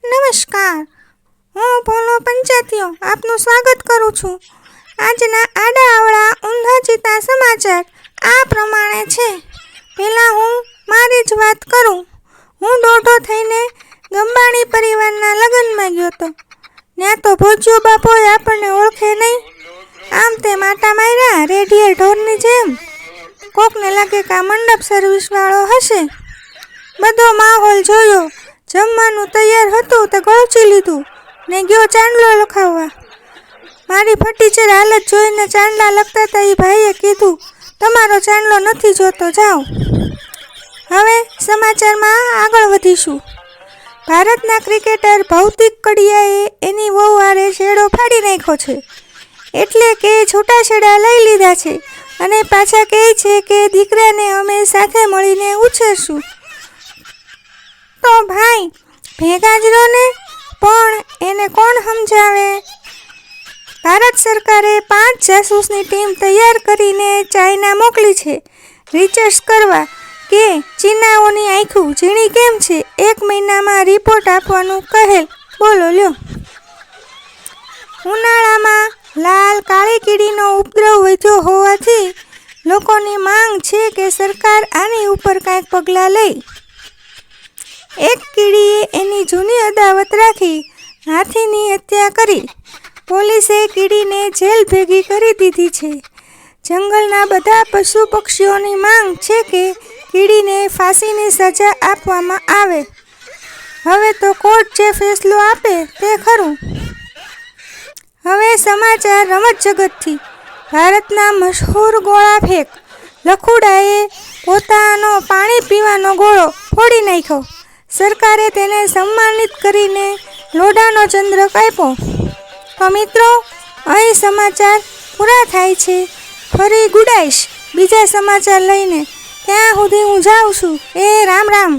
નમસ્કાર, હું ભોલો પંચાયતીઓ આપનું સ્વાગત કરું છું. આજના આડાઅવળા ઊંધા ચીતા સમાચાર આ પ્રમાણે છે. પહેલાં હું મારી જ વાત કરું. હું દોઢો થઈને ગંબાણી પરિવારના લગ્નમાં ગયો હતો. ત્યાં તો ભોજ્યો બાપોએ આપણને ઓળખે નહીં. આમ તે માટા માર્યા રેઢીએ ઢોરની જેમ. કોકને લાગે કે આ મંડપ સર્વિસવાળો હશે. બધો માહોલ જોયો. જમવાનું તૈયાર હતું તો ગળચી લીધું ને ગયો ચાંદલો લખાવવા. મારી ફટીચર હાલત જોઈને ચાંદલા લખતા હતા એ ભાઈએ કીધું, તમારો ચાંદલો નથી જોતો, જાઓ. હવે સમાચારમાં આગળ વધીશું. ભારતના ક્રિકેટર ભૌતિક કડિયાએ એની વહુ હારે છેડો ફાડી નાખ્યો છે. એટલે કે છૂટાછેડા લઈ લીધા છે અને પાછા કહે છે કે દીકરાને અમે સાથે મળીને ઉછેરશું. તો ભાઈ ભેગા જ રહો ને, પણ એને કોણ સમજાવે? ભારત સરકારે 5 જાસૂસની ટીમ તૈયાર કરીને ચાઇના મોકલી છે રિસર્ચ કરવા કે ચીનાઓની આંખું ઝીણી કેમ છે. 1 મહિનામાં રિપોર્ટ આપવાનું કહેલ. બોલો લ્યો. ઉનાળામાં લાલ કાળી કીડીનો ઉપદ્રવ વધ્યો હોવાથી લોકોની માંગ છે કે સરકાર આની ઉપર કાંઈક પગલાં લે. એક કીડીએ એની જૂની અદાવત રાખી હાથીની હત્યા કરી. પોલીસે કીડીને જેલ ભેગી કરી દીધી છે. જંગલના બધા પશુ પક્ષીઓની માંગ છે કે કીડીને ફાંસીની સજા આપવામાં આવે. હવે તો કોર્ટ જે ફેસલો આપે તે ખરું. હવે સમાચાર રમત જગતથી. ભારતના મશહૂર ગોળા ફેંક લખુડાએ પોતાનો પાણી પીવાનો ગોળો ફોડી નાખ્યો. સરકારે તેને સન્માનિત કરીને લોઢાનો ચંદ્રક આપ્યો. તો મિત્રો, અહીં સમાચાર પૂરા થાય છે. ફરી ગુડાઈશ બીજા સમાચાર લઈને. ત્યાં સુધી હું જાઉં છું. રામ રામ.